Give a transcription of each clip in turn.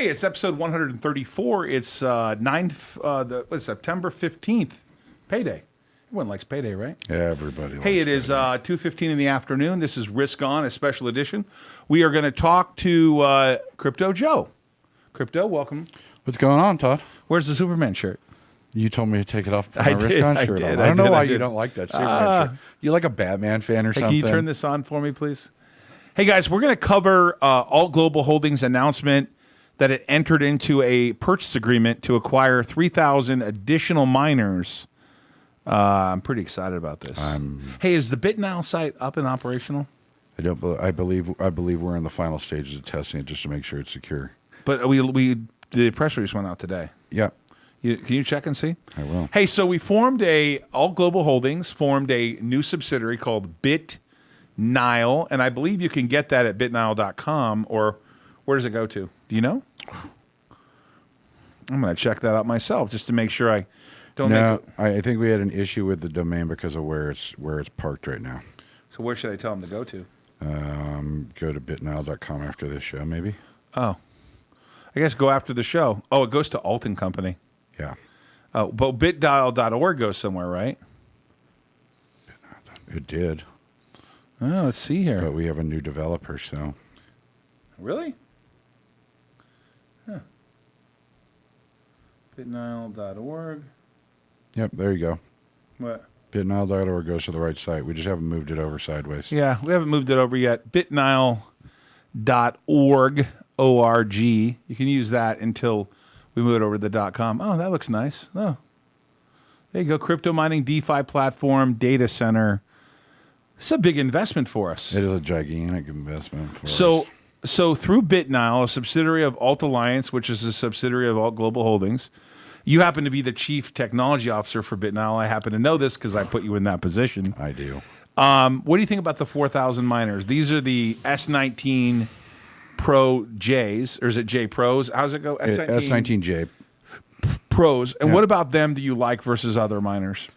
Hey, it's episode 134. It's September 15th, payday. Everyone likes payday, right? Yeah, everybody likes Hey, it is 2:15 in the afternoon. This is Risk On, a special edition. We are going to talk to Crypto Joe. Crypto, welcome. What's going on, Todd? Where's the Superman shirt? You told me to take it off. I My did, Risk On I shirt. did, I don't know why I you did. don't like that Superman shirt. You like a Batman fan or Hey, something? can you turn this on for me, please? Hey, guys, we're going to cover Ault Global Holdings' announcement that it entered into a purchase agreement to acquire 3,000 additional miners. I'm pretty excited about this. Hey, is the BitNile site up and operational? I believe we're in the final stages of testing it just to make sure it's secure. But the press release went out today. Yeah. Can you check and see? I will. Hey, so we Ault Global Holdings formed a new subsidiary called BitNile, and I believe you can get that at BitNile.com, or where does it go to? Do you know? I'm going to check that out myself just to make sure I don't make it. I think we had an issue with the domain because of where it's parked right now. So where should I tell them to go to? Go to BitNile.com after this show, maybe. Oh. I guess go after the show. Oh, it goes to Ault & Company. Yeah. Oh, but BitDial.org goes somewhere, right? It did. Oh, let's see here. But we have a new developer, so. Really? Huh. BitNile.org. Yep, there you go. What? BitNile.org goes to the right site. We just haven't moved it over sideways. Yeah, we haven't moved it over yet. BitNile.org, O-R-G. You can use that until we move it over to the .com. Oh, that looks nice. Oh, there you go. Crypto mining, DeFi platform, data center. It's a big investment for us. It is a gigantic investment for us. So through BitNile, a subsidiary of Ault Alliance, which is a subsidiary of Ault Global Holdings, you happen to be the chief technology officer for BitNile. I happen to know this because I put you in that position. I do. What do you think about the 4,000 miners? These are the S19 Pro Js, or is it J Pros? How's it go? S19J Pros. And Yeah. what about them do you like versus other miners?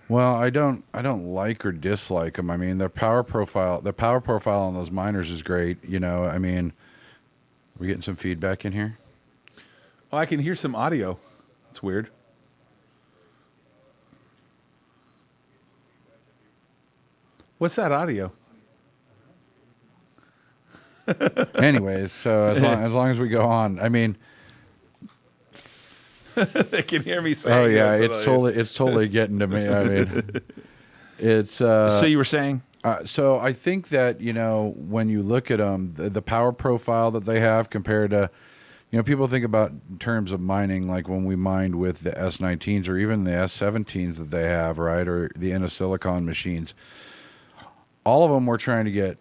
Well, I don't like or dislike them. I mean, the power profile on those miners is great. You know, I mean, we getting some feedback in here? Oh, I can hear some audio. It's weird. What's that audio? Anyways, so as long as we go on, I mean, They can hear me saying. oh yeah, that, it's totally getting to me. I mean, it's So you were saying? so I think that, you know, when you look at them, the power profile that they have compared to, you know, people think about in terms of mining, like when we mined with the S19s or even the S17s that they have, right, or the Silicon machines. All of them were trying to get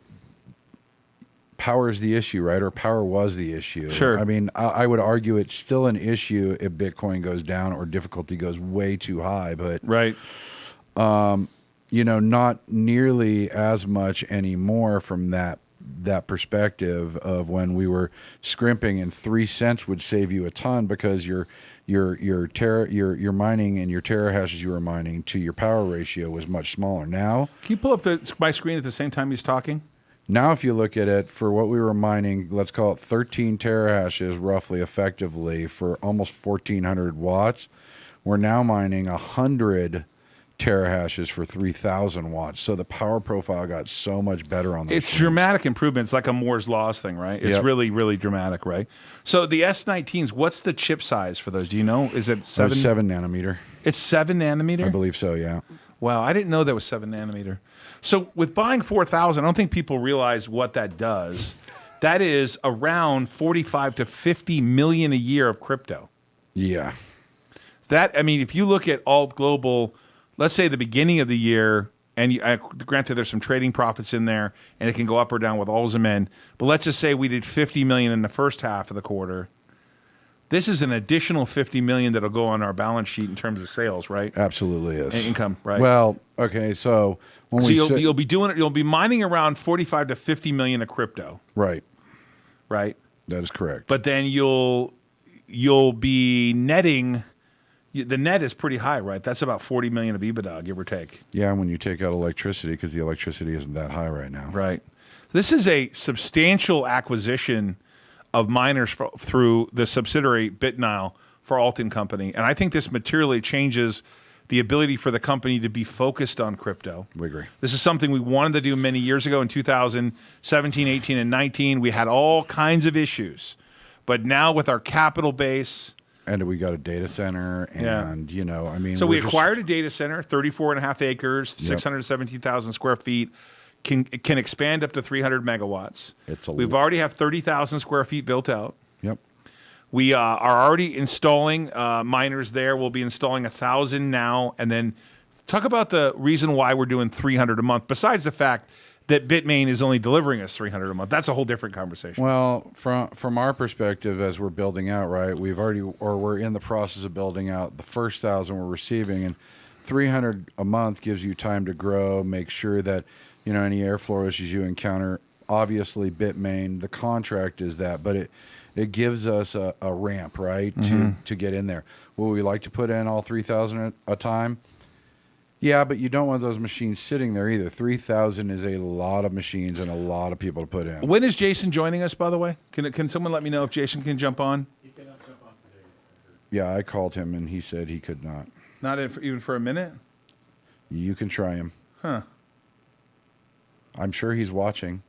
power is the issue, right? Or power was the issue. Sure. I mean, I would argue it's still an issue if Bitcoin goes down or difficulty goes way too high, but Right. you know, not nearly as much anymore from that perspective of when we were scrimping and 3 cents would save you a ton because your mining and your terahashes you were mining to your power ratio was much smaller. Now, Can you pull up my screen at the same time he's talking? now if you look at it for what we were mining, let's call it 13 terahashes roughly effectively for almost 1,400 watts. We're now mining 100 terahashes for 3,000 watts. So the power profile got so much better on those. It's things. dramatic improvements, like a Moore's Law thing, right? It's Yep. really, really dramatic, right? So the S19s, what's the chip size for those? Do you know? Is it 7? 7 nanometer. It's 7 nanometer? I believe so, yeah. Wow, I didn't know that was 7 nanometer. So with buying 4,000, I don't think people realize what that does. That is around 45 to 50 million a year of crypto. Yeah. That, I mean, if you look at Ault Global, let's say the beginning of the year, and granted there's some trading profits in there, and it can go up or down with all them in, but let's just say we did 50 million in the first half of the quarter. This is an additional 50 million that'll go on our balance sheet in terms of sales, right? Absolutely is. And income, right? Well, okay, so when so we you'll be doing it. You'll be mining around 45 to 50 million of crypto, right, right? that is correct. But then you'll be netting. The net is pretty high, right? That's about 40 million of EBITDA, give or take. yeah, when you take out electricity, because the electricity isn't that high right now. Right. This is a substantial acquisition of miners through the subsidiary BitNile for Ault and Company. And I think this materially changes the ability for the company to be focused on crypto. We agree. This is something we wanted to do many years ago in 2017, 18, and 19. We had all kinds of issues. But now with our capital base... And we got a data center, and, you know, I mean... So we acquired a data center, 34.5 acres, Yep. 617,000 square feet, can expand up to 300 megawatts. We've lot. already have 30,000 square feet built out. Yep. We are already installing miners there. We'll be installing 1,000 now. And then talk about the reason why we're doing 300 a month, besides the fact that Bitmain is only delivering us 300 a month. That's a whole different conversation. Well, from our perspective, as we're building out, right, we're in the process of building out the first 1,000 we're receiving, and 300 a month gives you time to grow, make sure that, you know, any airflow issues you encounter. Obviously, Bitmain, the contract is that, but it gives us a ramp, right, to get in there. Will we like to put in all 3,000 at a time? Yeah, but you don't want those machines sitting there either. 3,000 is a lot of machines and a lot of people to put in. When is Jason joining us, by the way? Can someone let me know if Jason can jump on? He cannot jump on today. Yeah, I called him and he said he could not. Not even for a minute? You can try him. Huh. I'm sure he's watching.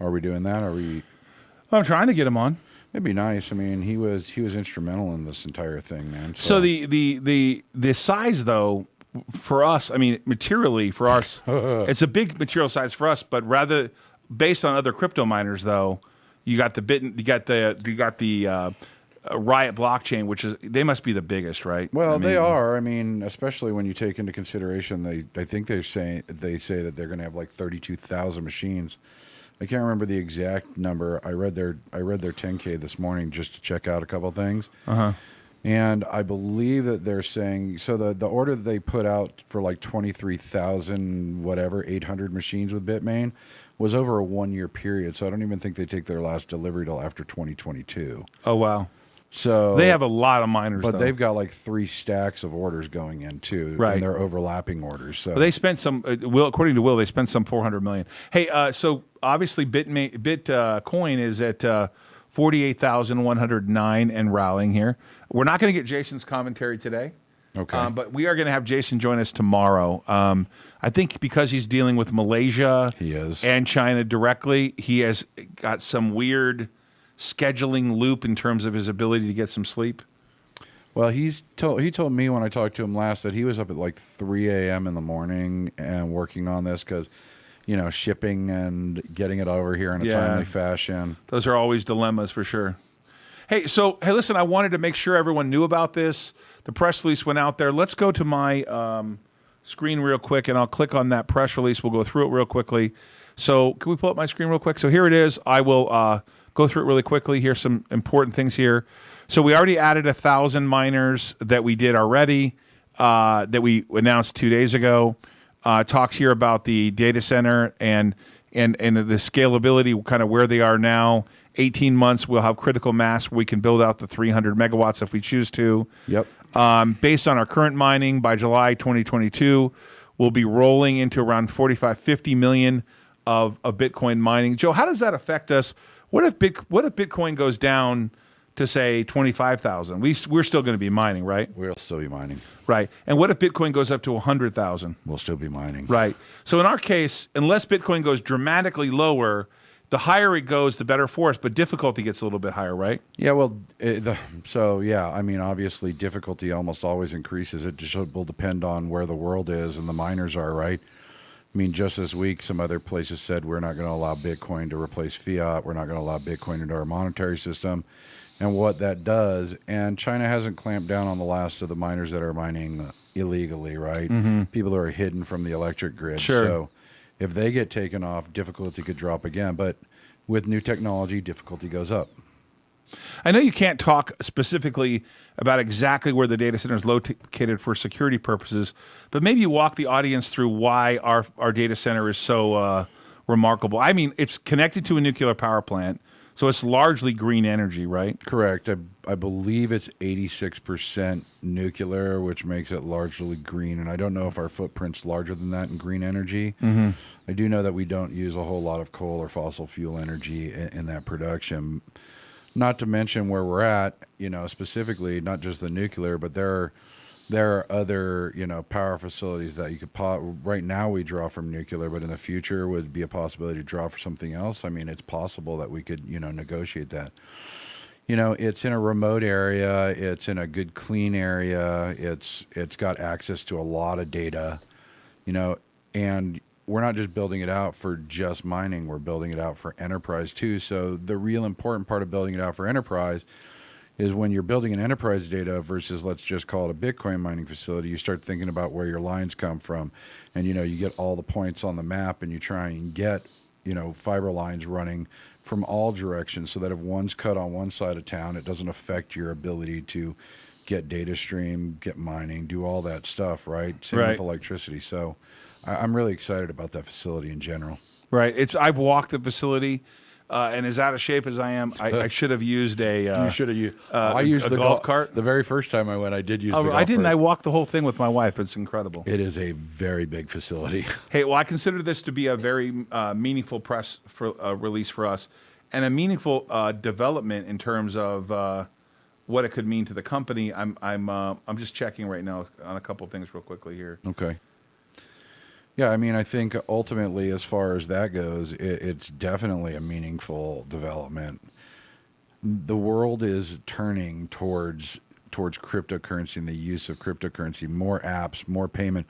Are we doing that? I'm trying to get him on. It'd be nice. I mean, he was instrumental in this entire thing, man. So the size though for us, I mean, materially for us, it's a big material size for us. But rather, based on other crypto miners, though, you got the RIOT blockchain, which is they must be the biggest, right? Well, I mean, they are. I mean, especially when you take into consideration, I think they say that they're going to have like 32,000 machines. I can't remember the exact number. I read their 10K this morning just to check out a couple things. And I believe that they're saying, so the order that they put out for like 23,000 whatever 800 machines with Bitmain was over a 1 year period. So I don't even think they take their last delivery till after 2022. Oh wow. So they have a lot of miners, but though. they've got like 3 stacks of orders going in too, Right. And they're overlapping orders. So They spent some. According to Will, they spent some 400 million. Hey, so obviously Bitcoin is at 48,109 and rallying here. We're not going to get Jason's commentary today. Okay. But we are going to have Jason join us tomorrow. I think because he's dealing with Malaysia, He is. and China directly, he has got some weird scheduling loop in terms of his ability to get some sleep. Well, he told me when I talked to him last that he was up at like 3 a.m. in the morning and working on this because, you know, shipping and getting it over here in a timely fashion. Those are always dilemmas for sure. Hey, listen, I wanted to make sure everyone knew about this. The press release went out there. Let's go to my screen real quick, and I'll click on that press release. We'll go through it real quickly. So can we pull up my screen real quick? So here it is. I will go through it really quickly. Here's some important things here. So we already added 1,000 miners that we did already, that we announced 2 days ago. Talks here about the data center and the scalability, kind of where they are now. 18 months, we'll have critical mass where we can build out the 300 megawatts if we choose to. Yep. Based on our current mining, by July 2022, we'll be rolling into around 50 million of Bitcoin mining. Joe, how does that affect us? What if Bitcoin goes down to say 25,000? We're still going to be mining, right? We'll still be mining. Right. And what if Bitcoin goes up to 100,000? We'll still be mining. Right. So in our case, unless Bitcoin goes dramatically lower, the higher it goes, the better for us. But difficulty gets a little bit higher, right? Yeah, well, I mean, obviously difficulty almost always increases. It just will depend on where the world is and the miners are, right? I mean, just this week, some other places said we're not going to allow Bitcoin to replace fiat. We're not going to allow Bitcoin into our monetary system. And what that does, and China hasn't clamped down on the last of the miners that are mining illegally, right? Mm-hmm. People who are hidden from the electric grid. Sure. So if they get taken off, difficulty could drop again. But with new technology, difficulty goes up. I know you can't talk specifically about exactly where the data center is located for security purposes, but maybe you walk the audience through why our data center is so remarkable. I mean, it's connected to a nuclear power plant, so it's largely green energy, right? Correct. I believe it's 86% nuclear, which makes it largely green. And I don't know if our footprint's larger than that in green energy. Mm-hmm. I do know that we don't use a whole lot of coal or fossil fuel energy in that production. Not to mention where we're at, specifically, not just the nuclear, but there are other, power facilities that you could right now we draw from nuclear, but in the future would be a possibility to draw for something else. I mean, it's possible that we could, negotiate that. It's in a remote area. It's in a good, clean area. It's got access to a lot of data, and we're not just building it out for just mining. We're building it out for enterprise too. So the real important part of building it out for enterprise is when you're building an enterprise data versus, let's just call it a Bitcoin mining facility, you start thinking about where your lines come from. And, you get all the points on the map and you try and get, fiber lines running from all directions so that if one's cut on one side of town, it doesn't affect your ability to get data stream, get mining, do all that stuff, right? Same with electricity. So I'm really excited about that facility in general. Right. I've walked the facility. And as out of shape as I am, I should have used a. You should have used. I used the golf cart. The very first time I went, I did use. The golf I didn't. cart. I walked the whole thing with my wife. It's incredible. It is a very big facility. Hey, well, I consider this to be a very meaningful press release for us, and a meaningful development in terms of what it could mean to the company. I'm just checking right now on a couple of things real quickly here. Okay. Yeah, I mean, I think ultimately, as far as that goes, it's definitely a meaningful development. The world is turning towards cryptocurrency and the use of cryptocurrency, more apps, more payment.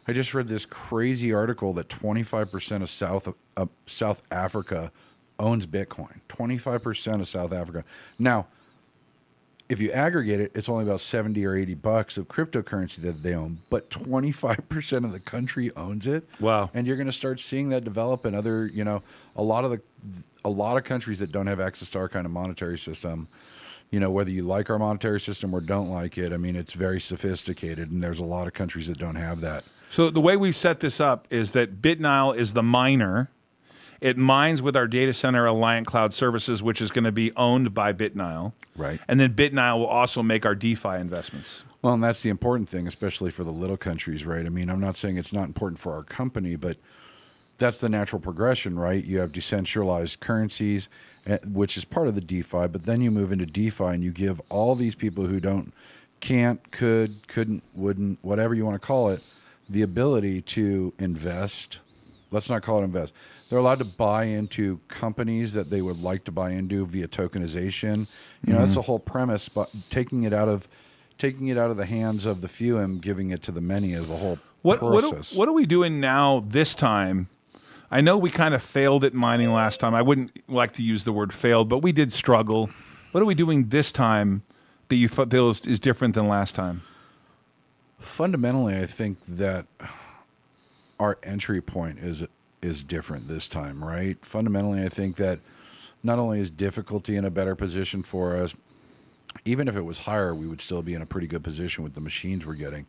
I just read this crazy article that 25% of South Africa owns Bitcoin. 25% of South Africa. Now, if you aggregate it, it's only about $70 or $80 of cryptocurrency that they own, but 25% of the country owns it. Wow! And you're going to start seeing that develop in other, a lot of countries that don't have access to our kind of monetary system. Whether you like our monetary system or don't like it, I mean, it's very sophisticated, and there's a lot of countries that don't have that. So the way we've set this up is that BitNile is the miner. It mines with our data center Alliant Cloud Services, which is going to be owned by BitNile. Right. And then BitNile will also make our DeFi investments. Well, and that's the important thing, especially for the little countries, right? I mean, I'm not saying it's not important for our company, but that's the natural progression, right? You have decentralized currencies, which is part of the DeFi, but then you move into DeFi and you give all these people who can't, couldn't, wouldn't, whatever you want to call it, the ability to invest. Let's not call it invest. They're allowed to buy into companies that they would like to buy into via tokenization. That's the whole premise. But taking it out of the hands of the few and giving it to the many is the whole process. What are we doing now this time? I know we kind of failed at mining last time. I wouldn't like to use the word failed, but we did struggle. What are we doing this time that you feel is different than last time? Fundamentally, I think that our entry point is different this time, right? Fundamentally, I think that not only is difficulty in a better position for us, even if it was higher, we would still be in a pretty good position with the machines we're getting.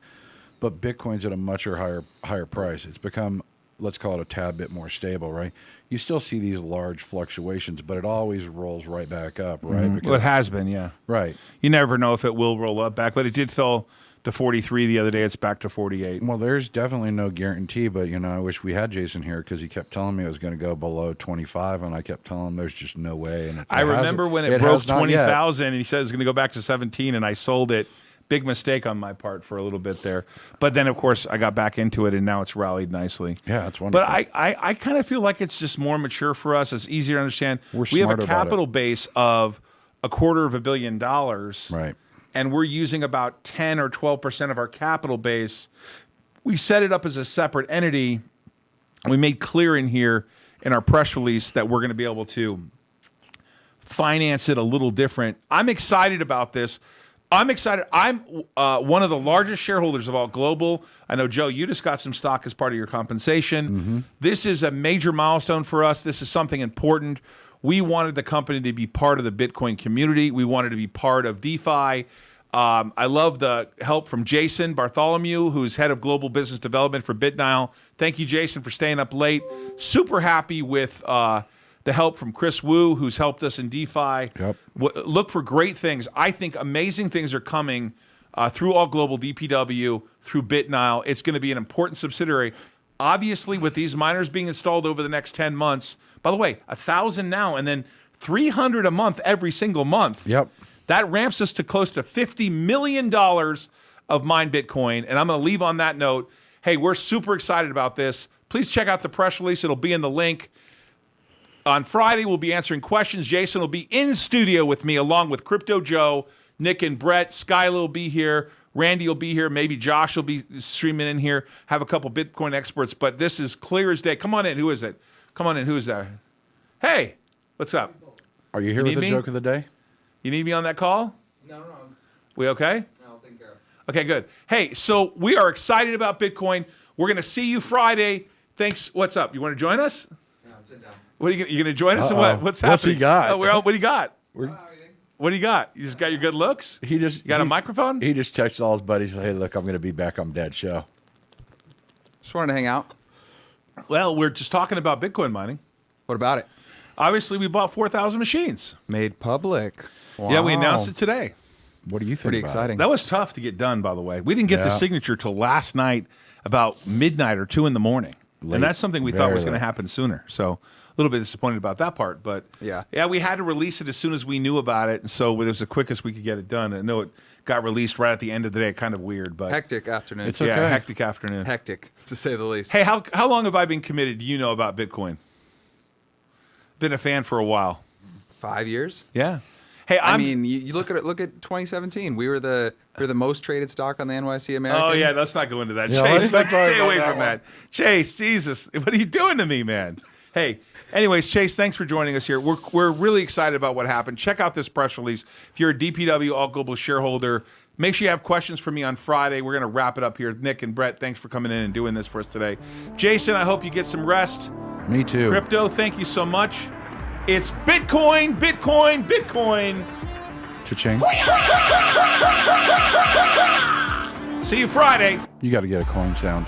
But Bitcoin's at a much higher price. It's become, let's call it, a tad bit more stable, right? You still see these large fluctuations, but it always rolls right back up, right? Mm-hmm. Because, well, it has been, yeah. Right. You never know if it will roll up back, but it did fall to 43 the other day. It's back to 48. Well, there's definitely no guarantee, but I wish we had Jason here because he kept telling me it was going to go below 25, and I kept telling him there's just no way. And I remember when it broke 20,000, and he said it's going to go back to 17, and I sold it. Big mistake on my part for a little bit there, but then of course I got back into it, and now it's rallied nicely. Yeah, it's wonderful. But I kind of feel like it's just more mature for us. It's easier to understand. We have a capital base of $250 million, right? And we're using about 10 or 12% of our capital base. We set it up as a separate entity. We made clear in here in our press release that we're going to be able to finance it a little different. I'm excited about this. I'm excited. I'm one of the largest shareholders of Ault Global. I know, Joe, you just got some stock as part of your compensation. Mm-hmm. This is a major milestone for us. This is something important. We wanted the company to be part of the Bitcoin community. We wanted to be part of DeFi. I love the help from Jason Bartholomew, who's head of global business development for BitNile. Thank you, Jason, for staying up late. Super happy with the help from Chris Wu, who's helped us in DeFi. Yep. Look for great things. I think amazing things are coming through Ault Global, DPW, through BitNile. It's going to be an important subsidiary. Obviously, with these miners being installed over the next 10 months, by the way, 1,000 now and then 300 a month every single month. Yep. That ramps us to close to $50 million of mined Bitcoin. And I'm going to leave on that note. Hey, we're super excited about this. Please check out the press release. It'll be in the link. On Friday, we'll be answering questions. Jason will be in studio with me along with Crypto Joe, Nick and Brett. Skylar will be here. Randy will be here. Maybe Josh will be streaming in here. Have a couple Bitcoin experts. But this is clear as day. Come on in. Who is it? Come on in. Who is that? Hey, what's up? Are you here with the joke of the day? You need me on that call? No. We okay? No, I'll take care of it. Okay, good. Hey, so we are excited about Bitcoin. We're going to see you Friday. Thanks. What's up? You want to join us? No, sit down. What are you going to join us? And Uh-oh. what's happening? What's he got? Oh, well, what do you got? Everything? What do you got? You just got your good looks? He just You got a microphone? He just texted all his buddies, "Hey, look, I'm going to be back on Dad's show." Just wanted to hang out. Well, we're just talking about Bitcoin mining. What about it? Obviously, we bought 4,000 machines. Made public. Wow. Yeah, we announced it today. What do you think? Pretty about exciting. That was tough to get done, by the way. We didn't get the Yeah. signature till last night about midnight or 2 in the morning. Late. And that's something we thought Very was going to late. happen sooner. So a little bit disappointed about that part. But Yeah. we had to release it as soon as we knew about it. And so it was the quickest we could get it done. I know it got released right at the end of the day. Kind of weird, but Hectic afternoon. It's yeah, okay. hectic afternoon. Hectic, to say the least. Hey, how long have I been committed? Do you know about Bitcoin? Been a fan for a while. 5 years? Yeah. Hey, I mean, you look at it. Look at 2017. We were the most traded stock on the NYC American. oh yeah, let's not go into that. Yeah, Chase, let's not talk stay about away that from one. that. Chase, Jesus, what are you doing to me, man? Hey, anyways, Chase, thanks for joining us here. We're really excited about what happened. Check out this press release. If you're a DPW All Global shareholder, make sure you have questions for me on Friday. We're going to wrap it up here. Nick and Brett, thanks for coming in and doing this for us today. Jason, I hope you get some rest. Me too. Crypto, thank you so much. It's Bitcoin, Bitcoin, Bitcoin. Cha-ching. See you Friday. You got to get a coin sound.